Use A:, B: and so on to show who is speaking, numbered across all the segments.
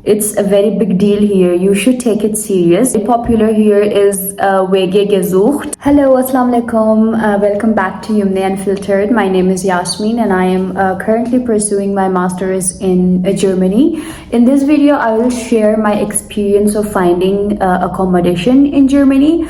A: It's a very big deal here. You should take it serious. Popular here is WG gesucht. Hello, assalamu alaikum. Welcome back to Yumne Unfiltered. My name is Yasmin and I am currently pursuing my master's in Germany. In this video, I will share my experience of finding accommodation in Germany.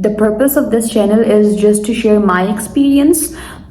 A: The purpose of this channel is just to share my experience.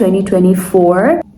A: 2024.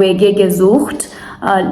A: WG gesucht.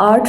A: 8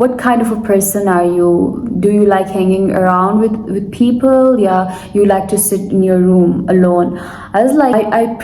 A: what kind of a person are you? Do you like hanging around with people? Yeah, you like to sit in your room alone? I was like, I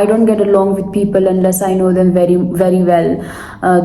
A: I don't get along with people unless I know them very very well.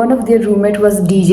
A: one of their roommate was DJ.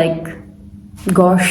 A: like, gosh.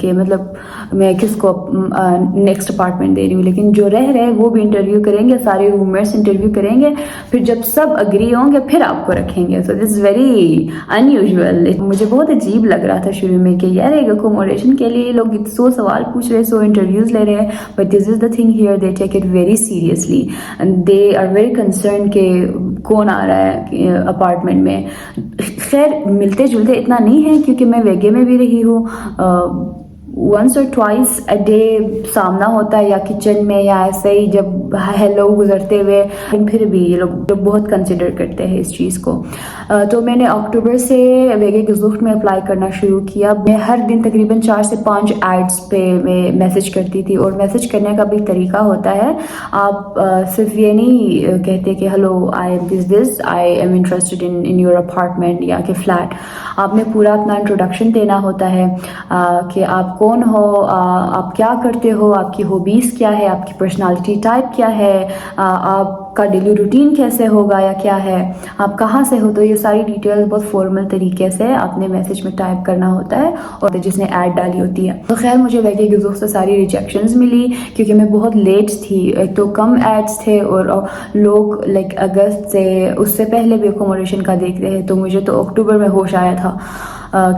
A: کہ مطلب میں کس کو next apartment دے رہی ہوں, لیکن جو رہ رہے وہ بھی انٹرویو کریں گے, سارے روم میٹس انٹرویو کریں گے, پھر جب سب اگری ہوں گے پھر آپ کو رکھیں گے. سو دس از ویری ان یوزول. مجھے بہت عجیب لگ رہا تھا شروع میں کہ یار ایک اکوموڈیشن کے لیے لوگ 100 سوال پوچھ رہے, 100 انٹرویوز لے رہے ہیں, but this is the thing here, they take it very seriously and they are very concern کہ کون آ رہا ہے اپارٹمنٹ میں. خیر ملتے جلتے اتنا نہیں ہے کیونکہ میں ویگے میں بھی رہی ہوں, ونس اور ٹوائس اے ڈے سامنا ہوتا ہے یا کچن میں یا ایسے ہی جب ہیلو گزرتے ہوئے, پھر بھی یہ لوگ بہت کنسیڈر کرتے ہیں اس چیز کو. تو میں نے اکتوبر سے ویگے گزوخت میں اپلائی کرنا شروع کیا. میں ہر دن تقریباً 4 سے 5 ایڈس پہ میں میسج کرتی تھی, اور میسج کرنے کا بھی طریقہ ہوتا ہے, آپ صرف یہ نہیں کہتے کہ hello I am this I am interested in your apartment یا کہ فلیٹ. آپ نے پورا اپنا انٹروڈکشن دینا ہوتا ہے کہ آپ کون ہو, آپ کیا کرتے ہو, آپ کی ہابیز کیا ہے, آپ کی پرسنالٹی ٹائپ کیا ہے, آپ کا ڈیلی روٹین کیسے ہوگا یا کیا ہے, آپ کہاں سے ہو. تو یہ ساری ڈیٹیل بہت فارمل طریقے سے آپ نے میسج میں ٹائپ کرنا ہوتا ہے, اور جس نے ایڈ ڈالی ہوتی ہے. تو خیر مجھے ویگے گزوخت سے ساری ریجیکشنز ملی کیونکہ میں بہت لیٹ تھی. ایک تو کم ایڈس تھے اور لوگ لائک اگست سے اس سے پہلے بھی اکوموڈیشن کا دیکھتے ہیں. تو مجھے تو اکتوبر میں ہوش آیا تھا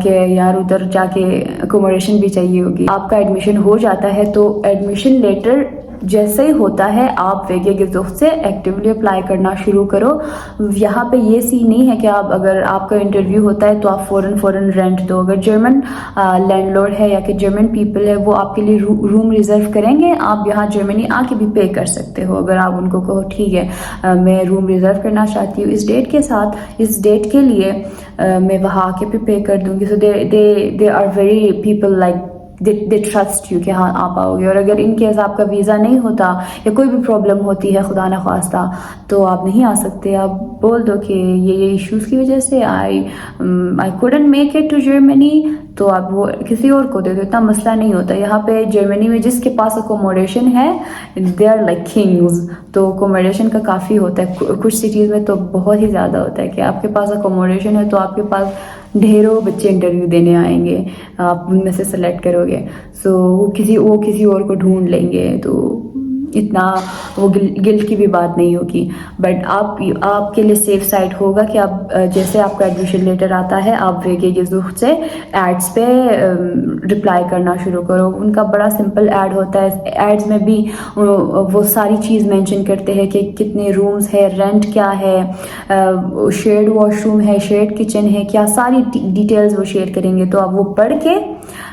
A: کہ یار ادھر جا کے اکوموڈیشن بھی چاہیے ہوگی. آپ کا ایڈمیشن ہو جاتا ہے تو ایڈمیشن لیٹر جیسے ہی ہوتا ہے آپ ویگے گزوخت سے ایکٹیولی اپلائی کرنا شروع کرو. یہاں پہ یہ سین نہیں ہے کہ آپ اگر آپ کا انٹرویو ہوتا ہے تو آپ فوراً رینٹ دو. اگر جرمن لینڈ لارڈ ہے یا کہ جرمن پیپل ہے وہ آپ کے لیے روم ریزرو کریں گے. آپ یہاں جرمنی آ کے بھی پے کر سکتے ہو اگر آپ ان کو کہو ٹھیک ہے میں روم ریزرو کرنا چاہتی ہوں اس ڈیٹ کے ساتھ, اس ڈیٹ کے لیے میں وہاں آ کے بھی پے کر دوں گی. So they are very people like they trust you کہ ہاں آپ آؤ گے. اور اگر ان کیس آپ کا ویزا نہیں ہوتا یا کوئی بھی پرابلم ہوتی ہے خدا نخواستہ تو آپ نہیں آ سکتے. آپ بول دو کہ یہ ایشوز کی وجہ سے I couldn't make it to Germany, تو آپ وہ کسی اور کو دے دو, اتنا مسئلہ نہیں ہوتا. یہاں پہ جرمنی میں جس کے پاس اکوموڈیشن ہے دے آر لائک کنگز. تو اکوموڈیشن کا کافی ہوتا ہے, کچھ سٹیز میں تو بہت ہی زیادہ ہوتا ہے کہ آپ کے پاس اکوموڈیشن ہے تو آپ کے پاس ڈھیروں بچے انٹرویو دینے آئیں گے, آپ ان میں سے سلیکٹ کرو گے. سو وہ کسی اور کو ڈھونڈ لیں گے, تو اتنا وہ گلٹ کی بھی بات نہیں ہوگی. بٹ آپ کے لیے سیف سائٹ ہوگا کہ آپ جیسے آپ کا ایڈمیشن لیٹر آتا ہے آپ ویگے گزوخت سے ایڈس پہ رپلائی کرنا شروع کرو. ان کا بڑا سمپل ایڈ ہوتا ہے. ایڈز میں بھی وہ ساری چیز مینشن کرتے ہیں کہ کتنے رومز ہے, رینٹ کیا ہے, شیئرڈ واش روم ہے, شیئرڈ کچن ہے, کیا ساری ڈیٹیلز وہ شیئر کریں گے. تو آپ وہ پڑھ کے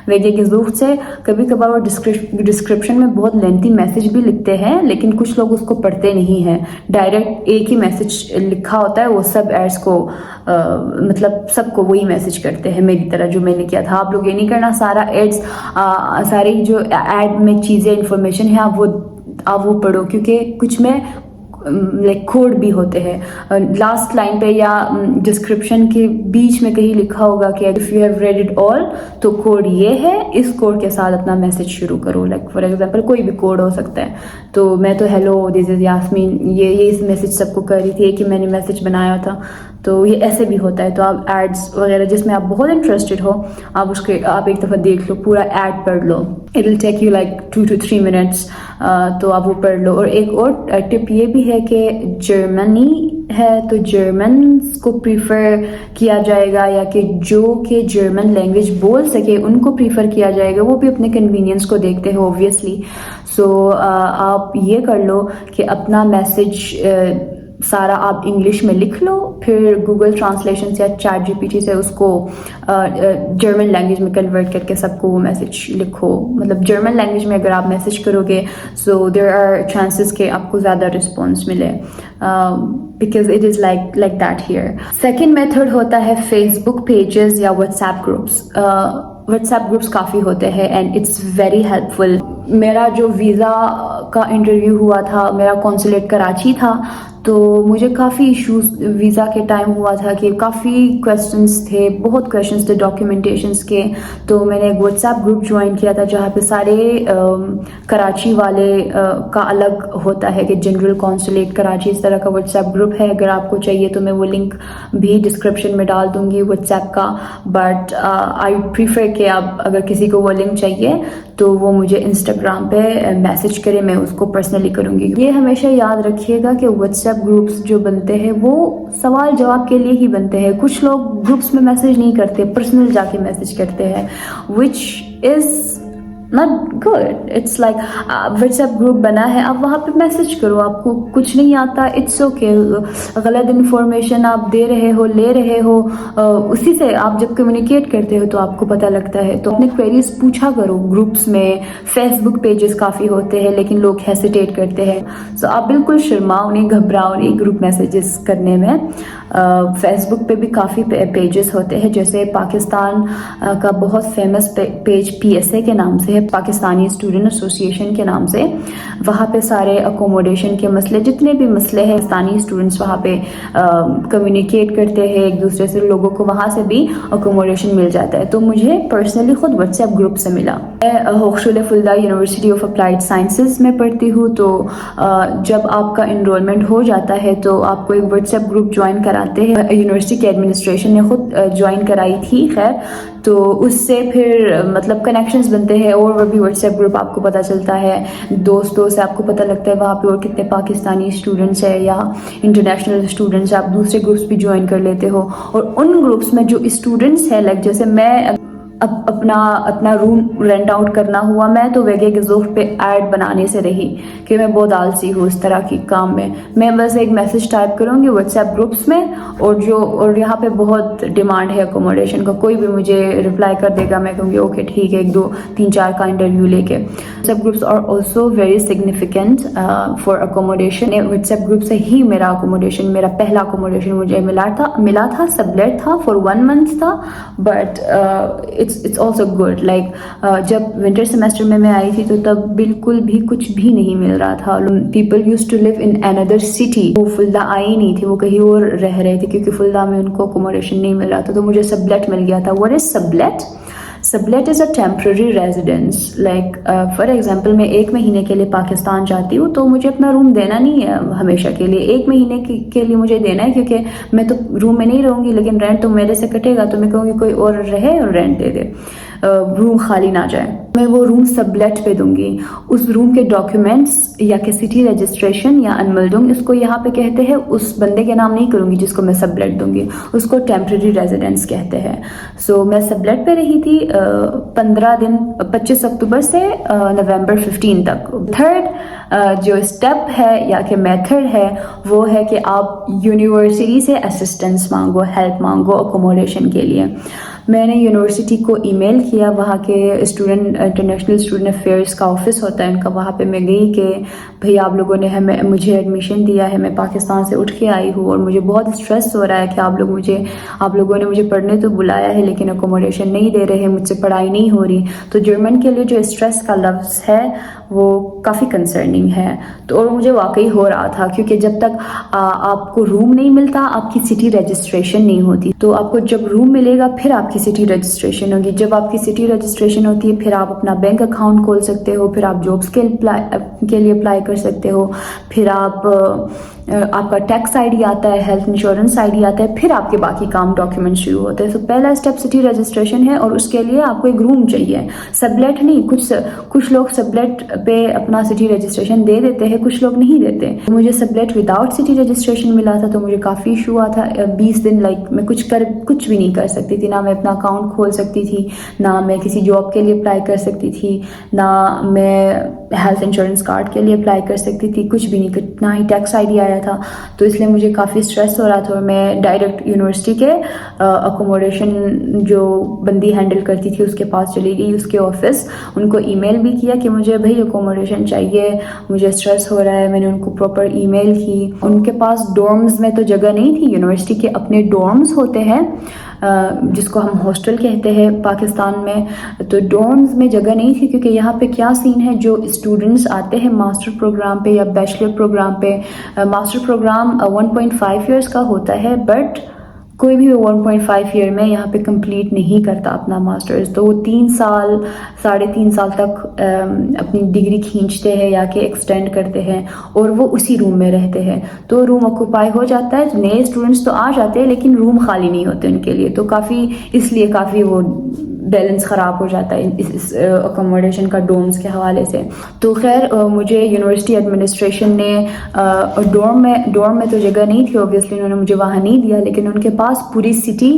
A: ویگے گزوخت سے کبھی کبھار وہ ڈسکرپشن میں بہت لینتھی میسج بھی لکھتے ہیں لیکن کچھ لوگ اس کو پڑھتے نہیں ہیں. ڈائریکٹ ایک ہی میسج لکھا ہوتا ہے, وہ سب ایڈس کو مطلب سب کو وہی میسج کرتے ہیں میری طرح جو میں نے کیا تھا. آپ لوگ یہ نہیں کرنا, سارا ایڈس سارے جو ایڈ میں چیزیں انفارمیشن ہے آپ وہ پڑھو, کیونکہ کچھ میں لائک کوڈ بھی ہوتے ہیں. لاسٹ لائن پہ یا ڈسکرپشن کے بیچ میں کہیں لکھا ہوگا کہ if you have read it all تو کوڈ یہ ہے, اس کوڈ کے ساتھ اپنا میسج شروع کرو. لائک فار ایگزامپل کوئی بھی کوڈ ہو سکتا ہے. تو میں تو ہیلو دس از یاسمین یہ اس میسج سب کو کر رہی تھی, ایک ہی میں نے میسج بنایا تھا. تو یہ ایسے بھی ہوتا ہے. تو آپ ایڈس وغیرہ جس میں آپ بہت انٹرسٹڈ ہو آپ ایک دفعہ دیکھ لو, پورا ایڈ پڑھ لو. It will take you like 2 to 3 minutes. تو آپ وہ پڑھ لو. اور ایک اور ٹپ یہ بھی ہے کہ جرمنی ہے تو جرمنس کو پریفر کیا جائے گا, یا کہ جو کہ جرمن لینگویج بول سکے ان کو پریفر کیا جائے گا. وہ بھی اپنے کنوینئنس کو دیکھتے ہیں اوبویسلی. سو آپ یہ کر لو کہ اپنا میسج سارا آپ انگلش میں لکھ لو, پھر گوگل ٹرانسلیشن سے یا چیٹ جی پی ٹی سے اس کو جرمن لینگویج میں کنورٹ کر کے سب کو وہ میسج لکھو. مطلب جرمن لینگویج میں اگر آپ میسج کرو گے سو دیر آر چانسز کہ آپ کو زیادہ رسپانس ملے, because it is like that here. Second method ہوتا ہے فیس بک پیجز یا WhatsApp groups. WhatsApp groups کافی ہوتے ہیں and it's very helpful. میرا جو ویزا کا انٹرویو ہوا تھا, میرا کونسولیٹ کراچی تھا, تو مجھے کافی ایشوز ویزا کے ٹائم ہوا تھا کہ کافی کویسچنس تھے, بہت کویسچنس تھے ڈاکیومنٹیشنس کے. تو میں نے ایک واٹس ایپ گروپ جوائن کیا تھا جہاں پہ سارے کراچی والے کا الگ ہوتا ہے کہ جنرل کونسولیٹ کراچی, اس طرح کا واٹس ایپ گروپ ہے. اگر آپ کو چاہیے تو میں وہ لنک بھی ڈسکرپشن میں ڈال دوں گی واٹس ایپ کا, بٹ آئی پریفر کہ آپ اگر کسی کو وہ لنک چاہیے تو وہ مجھے انسٹاگرام پہ میسج کرے, میں اس کو پرسنلی کروں گی. یہ ہمیشہ یاد رکھیے گا کہ واٹس ایپ گروپس جو بنتے ہیں وہ سوال جواب کے لیے ہی بنتے ہیں. کچھ لوگ گروپس میں میسج نہیں کرتے, پرسنل جا کے میسج کرتے ہیں, وچ از not good. It's like what's app group بنا ہے, آپ وہاں پہ میسج کرو. آپ کو کچھ نہیں آتا, اٹس اوکے. غلط انفارمیشن آپ دے رہے ہو, لے رہے ہو, اسی سے آپ جب کمیونیکیٹ کرتے ہو تو آپ کو پتہ لگتا ہے. تو اپنے کویریز پوچھا کرو گروپس میں. فیس بک پیجز کافی ہوتے ہیں لیکن لوگ ہیسیٹیٹ کرتے ہیں, سو آپ بالکل شرماؤ نہیں, گھبراؤ نہیں گروپ میسیجز کرنے میں. فیس بک پہ بھی کافی پیجز ہوتے ہیں, جیسے پاکستان کا بہت فیمس پیج PSA کے نام سے ہے, پاکستانی اسٹوڈنٹ ایسوسیشن کے نام سے. وہاں پہ سارے اکوموڈیشن کے مسئلے, جتنے بھی مسئلے ہیں, پاکستانی اسٹوڈنٹس وہاں پہ کمیونیکیٹ کرتے ہیں ایک دوسرے سے, لوگوں کو وہاں سے بھی اکوموڈیشن مل جاتا ہے. تو مجھے پرسنلی خود واٹس ایپ گروپ سے ملا. میں ہوشول فلدہ یونیورسٹی آف اپلائیڈ سائنسز میں پڑھتی ہوں, تو جب آپ کا انرولمنٹ ہو جاتا ہے تو آپ کو ایک واٹس ایپ گروپ جوائن کراتے ہیں. یونیورسٹی کے ایڈمنسٹریشن نے خود جوائن کرائی تھی. خیر, تو اس سے پھر مطلب کنیکشنز بنتے ہیں, اور وہ بھی واٹس ایپ گروپ آپ کو پتہ چلتا ہے, دوستوں سے آپ کو پتہ لگتا ہے وہاں پہ اور کتنے پاکستانی اسٹوڈنٹس ہیں یا انٹرنیشنل اسٹوڈنٹس. آپ دوسرے گروپس بھی جوائن کر لیتے ہو, اور ان گروپس میں جو اسٹوڈنٹس ہیں, لائک جیسے میں اپنا روم رینٹ آؤٹ کرنا ہوا, میں تو ویگے گزوف پہ ایڈ بنانے سے رہی کہ میں بہت آلسی ہوں اس طرح کی کام میں. میں بس ایک میسج ٹائپ کروں گی واٹس ایپ گروپس میں, اور یہاں پہ بہت ڈیمانڈ ہے اکوموڈیشن کا, کوئی بھی مجھے رپلائی کر دے گا, میں کہوں گی اوکے ٹھیک ہے, 1 2 3 4 کا انٹرویو لے کے. WhatsApp groups are also very significant for accommodation. WhatsApp group سے ہی میرا اکوموڈیشن, میرا پہلا اکوموڈیشن مجھے ملا تھا. سبلیٹ تھا, فار 1 month تھا, but it's also good. like جب ونٹر سیمیسٹر میں آئی تھی تو تب بالکل بھی کچھ بھی نہیں مل رہا تھا. people used to live in another city. وہ فلدہ آئی نہیں تھی, وہ کہیں اور رہ رہے تھے کیونکہ فلدہ میں ان کو اکوموڈیشن نہیں مل رہا تھا. تو مجھے سبلیٹ مل گیا تھا. what is sublet? Sublet is a temporary residence. Like for example میں 1 مہینے کے لیے پاکستان جاتی ہوں, تو مجھے اپنا روم دینا نہیں ہے ہمیشہ کے لیے. 1 مہینے کے لیے مجھے دینا ہے, کیونکہ میں تو روم میں نہیں رہوں گی, لیکن رینٹ تو میرے سے کٹے گا. تو میں کہوں گی کوئی اور رہے اور رینٹ دے دے, روم خالی نہ جائے. میں وہ روم سبلیٹ پہ دوں گی. اس روم کے ڈاکیومنٹس یا کہ سٹی رجسٹریشن یا انملڈنگ, اس کو یہاں پہ کہتے ہیں, اس بندے کے نام نہیں کروں گی جس کو میں سبلیٹ دوں گی, اس کو ٹیمپرری ریزیڈینس کہتے ہیں. سو میں سبلیٹ پہ رہی تھی 15 دن, 25 اکتوبر سے نومبر 15 تک. تھرڈ جو اسٹیپ ہے یا کہ میتھڈ ہے, وہ ہے کہ آپ یونیورسٹی سے اسسٹنس مانگو, ہیلپ مانگو اکوموڈیشن کے لیے. میں نے یونیورسٹی کو ای میل کیا, وہاں کے انٹرنیشنل اسٹوڈنٹ افیئرس کا آفس ہوتا ہے ان کا, وہاں پہ میں گئی کہ بھئی آپ لوگوں نے مجھے ایڈمیشن دیا ہے, میں پاکستان سے اٹھ کے آئی ہوں اور مجھے بہت اسٹریس ہو رہا ہے کہ آپ لوگوں نے مجھے پڑھنے تو بلایا ہے لیکن اکوموڈیشن نہیں دے رہے, مجھ سے پڑھائی نہیں ہو رہی. تو جرمن کے لیے جو اسٹریس کا لفظ ہے وہ کافی کنسرننگ ہے. تو اور مجھے واقعی ہو رہا تھا, کیونکہ جب تک آپ کو روم نہیں ملتا آپ کی سٹی رجسٹریشن نہیں ہوتی. تو آپ کو جب روم ملے گا پھر آپ کی سٹی رجسٹریشن ہوگی. جب آپ کی سٹی رجسٹریشن ہوتی ہے پھر آپ اپنا بینک اکاؤنٹ کھول سکتے ہو, پھر آپ جابس کے لیے اپلائی کر سکتے ہو, پھر آپ کا ٹیکس آئی ڈی آتا ہے, ہیلتھ انشورنس آئی ڈی آتا ہے, پھر آپ کے باقی کام ڈاکیومنٹ شروع ہوتے ہیں. تو پہلا اسٹیپ سٹی رجسٹریشن ہے, اور اس کے لیے آپ کو ایک روم چاہیے. سبلیٹ نہیں, کچھ لوگ سبلیٹ پہ اپنا سٹی رجسٹریشن دے دیتے ہیں, کچھ لوگ نہیں دیتے. مجھے سبلیٹ وداؤٹ سٹی رجسٹریشن ملا تھا, تو مجھے کافی ایشو ہوا تھا. 20 دن میں کچھ بھی نہیں کر سکتی تھی, نہ میں اپنا اکاؤنٹ کھول سکتی تھی, نہ میں کسی جاب کے لیے اپلائی کر سکتی تھی, نہ میں ہیلتھ انشورنس کارڈ کے لیے اپلائی کر سکتی تھی, کچھ بھی نہیں, نہ ہی ٹیکس آئی ڈی آیا تھا. تو اس لیے مجھے کافی اسٹریس ہو رہا تھا, اور میں ڈائریکٹ یونیورسٹی کے اکوموڈیشن جو بندی ہینڈل کرتی تھی اس کے پاس چلی گئی, اس کے آفس. ان کو ای میل بھی کیا کہ مجھے بھائی اکوموڈیشن چاہیے, مجھے اسٹریس ہو رہا ہے. میں نے ان کو پراپر ای میل کی. ان کے پاس ڈورمز میں تو جگہ نہیں تھی, یونیورسٹی کے اپنے ڈورمز ہوتے ہیں جس کو ہم ہاسٹل کہتے ہیں پاکستان میں. تو ڈورمز میں جگہ نہیں تھی کیونکہ یہاں پہ کیا سین ہے, جو اسٹوڈنٹس آتے ہیں ماسٹر پروگرام پہ یا بیچلر پروگرام پہ, ماسٹر پروگرام 1.5 ایئرس کا ہوتا ہے, بٹ کوئی بھی 1.5 ایئر میں یہاں پہ کمپلیٹ نہیں کرتا اپنا ماسٹرز. تو وہ 3 سال 3.5 سال تک اپنی ڈگری کھینچتے ہیں یا کہ ایکسٹینڈ کرتے ہیں, اور وہ اسی روم میں رہتے ہیں. تو روم آکوپائی ہو جاتا ہے, نئے اسٹوڈنٹس تو آ جاتے ہیں لیکن روم خالی نہیں ہوتے ان کے لیے. تو اس لیے کافی وہ بیلنس خراب ہو جاتا ہے اس اکوموڈیشن کا ڈومز کے حوالے سے. تو خیر مجھے یونیورسٹی ایڈمنسٹریشن نے ڈورم میں تو جگہ نہیں تھی اوبویسلی, انہوں نے مجھے وہاں نہیں دیا, لیکن ان کے پاس پوری سٹی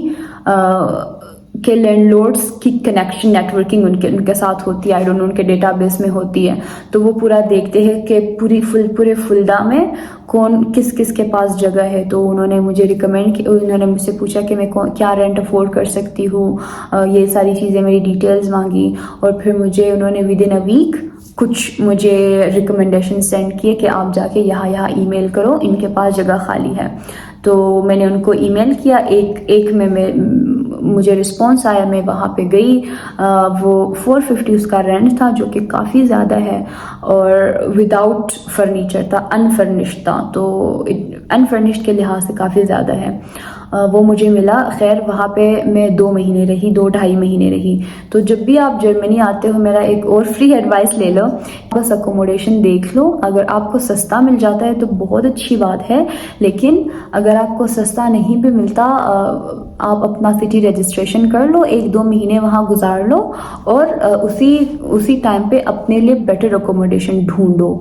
A: کے لینڈ لارڈس کی کنیکشن نیٹورکنگ ان کے ساتھ ہوتی ہے. آئی ڈونٹ نو ان کے ڈیٹا بیس میں ہوتی ہے. تو وہ پورا دیکھتے ہیں کہ پورے فلدا میں کس کے پاس جگہ ہے. تو انہوں نے مجھے ریکمینڈ کیا, انہوں نے مجھ سے پوچھا کہ میں کیا رینٹ افورڈ کر سکتی ہوں, یہ ساری چیزیں میری ڈیٹیلز مانگی, اور پھر مجھے انہوں نے ود ان اے ویک کچھ مجھے ریکمنڈیشن سینڈ کیے کہ آپ جا کے یہاں ای میل کرو, ان کے پاس جگہ خالی ہے. تو میں نے ان کو ای میل کیا, ایک میں مجھے رسپانس آیا, میں وہاں پہ گئی. وہ 450 اس کا رینٹ تھا, جو کہ کافی زیادہ ہے, اور وداؤٹ فرنیچر تھا, انفرنشڈ تھا. تو انفرنشڈ کے لحاظ سے کافی زیادہ ہے. وہ مجھے ملا. خیر وہاں پہ میں 2 مہینے رہی, 2-2.5 مہینے رہی. تو جب بھی آپ جرمنی آتے ہو, میرا ایک اور فری ایڈوائس لے لو, بس اکوموڈیشن دیکھ لو. اگر آپ کو سستا مل جاتا ہے تو بہت اچھی بات ہے, لیکن اگر آپ کو سستا نہیں بھی ملتا, آپ اپنا سٹی رجسٹریشن کر لو, 1-2 مہینے وہاں گزار لو, اور اسی ٹائم پہ اپنے لیے بیٹر اکوموڈیشن ڈھونڈو.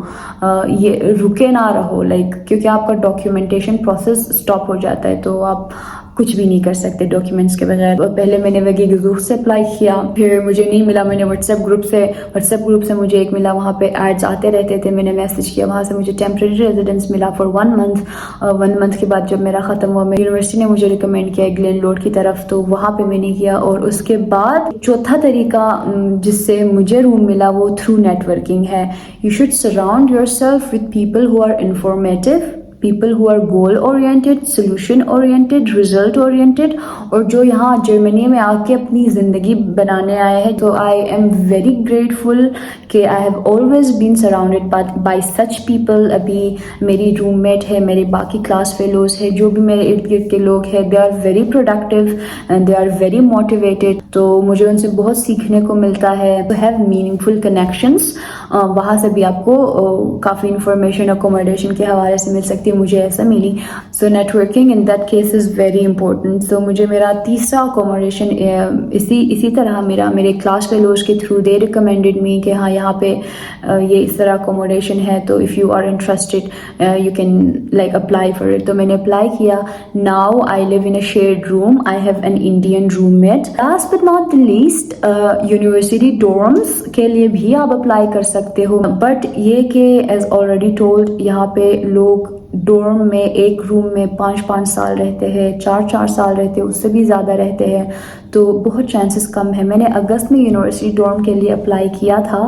A: یہ رکے نہ رہو, کیونکہ آپ کا ڈاکیومنٹیشن پروسیس اسٹاپ ہو جاتا ہے, تو آپ کچھ بھی نہیں کر سکتے ڈاکیومنٹس کے بغیر. پہلے میں نے ویگی گزوخ سے اپلائی کیا, پھر مجھے نہیں ملا. میں نے واٹس ایپ گروپ سے مجھے ایک ملا, وہاں پہ ایڈز آتے رہتے تھے. میں نے میسج کیا, وہاں سے مجھے ٹیمپریری ریزیڈنس ملا فار 1 منتھ. 1 منتھ کے بعد جب میرا ختم ہوا, یونیورسٹی نے مجھے ریکمینڈ کیا گلین لوڈ کی طرف, تو وہاں پہ میں نے کیا. اور اس کے بعد چوتھا طریقہ جس سے مجھے روم ملا وہ تھرو نیٹورکنگ ہے. You should surround yourself with people who are informative, people who are goal oriented, solution oriented, result oriented, اور جو یہاں جرمنی میں آ کے اپنی زندگی بنانے آئے ہیں. تو I am very grateful کہ I have always been surrounded by such people. ابھی میری روم میٹ ہے, میرے باقی کلاس فیلوز ہے, جو بھی میرے ارد گرد کے لوگ ہیں, they are very productive and they are very motivated. تو مجھے ان سے بہت سیکھنے کو ملتا ہے. to have meaningful connections, وہاں سے بھی آپ کو کافی انفارمیشن اکوموڈیشن کے حوالے سے مل سکتی ہے, مجھے ایسا ملی. So networking in that case is very important. So مجھے میرا تیسرا اکوموڈیشن اسی طرح میرے کلاس فیلوز کے تھرو دے ریکمینڈیڈ می کہ ہاں یہاں پہ یہ اس طرح اکوموڈیشن ہے, تو if you are interested you can like apply for it. تو میں نے اپلائی کیا. Now I live in a shared room, I have an Indian roommate. Last but not the least, university dorms کے لیے بھی آپ apply کر سکتے ہو, بٹ یہ کہ ایز آلریڈی ٹولڈ یہاں پہ لوگ ڈورم میں ایک روم میں 5 سال رہتے ہیں, 4 سال رہتے ہیں, اس سے بھی زیادہ رہتے ہیں. تو بہت چانسز کم ہے. میں نے اگست میں یونیورسٹی ڈورم کے لیے اپلائی کیا تھا,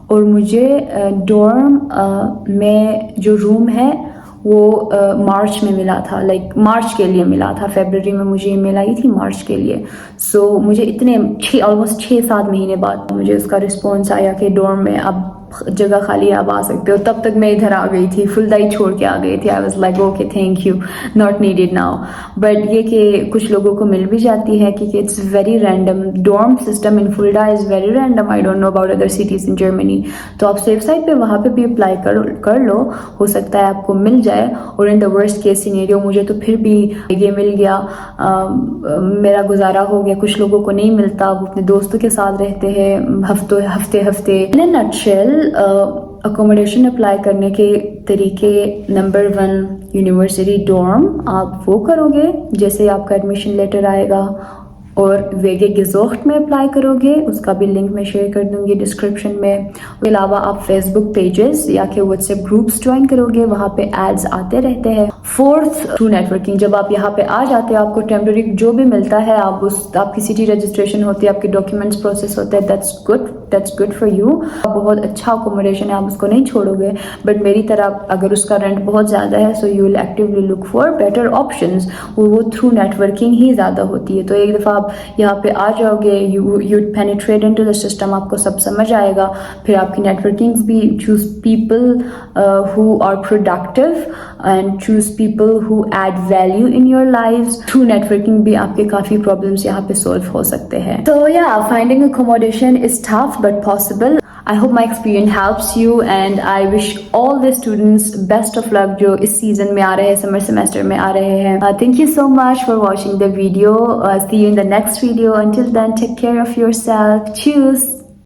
A: اور مجھے ڈورم میں جو روم ہے وہ مارچ میں ملا تھا, مارچ کے لیے ملا تھا. فیبرری میں مجھے ای میل آئی تھی مارچ کے لیے. سو مجھے آلموسٹ 6-7 مہینے بعد مجھے اس کا رسپانس آیا کہ ڈورم میں اب جگہ خالی, آپ آ سکتے ہو. تب تک میں ادھر آ گئی تھی, فلدائی چھوڑ کے آ گئی تھی. I was like okay thank you, not needed now. But یہ کہ کچھ لوگوں کو مل بھی جاتی ہے کیونکہ it's very random. Dorm system in Fulda is very random. I don't know about other cities in Germany. تو آپ سیف سائڈ پہ وہاں پہ بھی اپلائی کر لو, ہو سکتا ہے آپ کو مل جائے. اور ان دا ورسٹ کیس سینیریو مجھے تو پھر بھی یہ مل گیا, میرا گزارا ہو گیا. کچھ لوگوں کو نہیں ملتا, وہ اپنے دوستوں کے ساتھ رہتے ہیں ہفتے. ان اے نٹشل اکوموڈیشن اپلائی کرنے کے طریقے, نمبر 1 یونیورسٹی ڈورم آپ وہ کرو گے جیسے آپ کا ایڈمیشن لیٹر آئے گا, اور ویگے گزوخت میں اپلائی کرو گے، اس کا بھی لنک میں شیئر کر دوں گی ڈسکرپشن میں. اس کے علاوہ آپ فیس بک پیجز یا کہ واٹس ایپ گروپس جوائن کرو گے، وہاں پہ ایڈز آتے رہتے ہیں. Fourth, through networking. جب آپ یہاں پہ آ جاتے ہیں آپ کو ٹیمپرری جو بھی ملتا ہے، آپ کی سٹی رجسٹریشن ہوتی ہے، آپ کے ڈاکیومنٹس پروسیس ہوتے ہیں، دیٹس گڈ فار یو. بہت اچھا اکوموڈیشن ہے، آپ اس کو نہیں چھوڑو گے. بٹ میری طرح اگر اس کا رینٹ بہت زیادہ ہے، so you will actually look for better options. وہ تھرو نیٹورکنگ ہی زیادہ ہوتی ہے. تو ایک دفعہ آپ یہاں پہ آ جاؤ گے، you penetrate into the system, آپ کو سب سمجھ آئے گا. پھر آپ کی نیٹورکنگز بھی choose people who are productive and choose people who add value in your lives. Through networking بھی آپ کے کافی پرابلمس یہاں پہ سولو ہو سکتے ہیں. So yeah, finding accommodation is tough but possible. I hope my experience helps you and I wish all the students best of luck جو اس season میں آ رہے ہیں، سمر سیمیسٹر میں آ رہے ہیں. Thank you so much for watching the video. See you in the next video. Until then, take care of yourself. Cheers.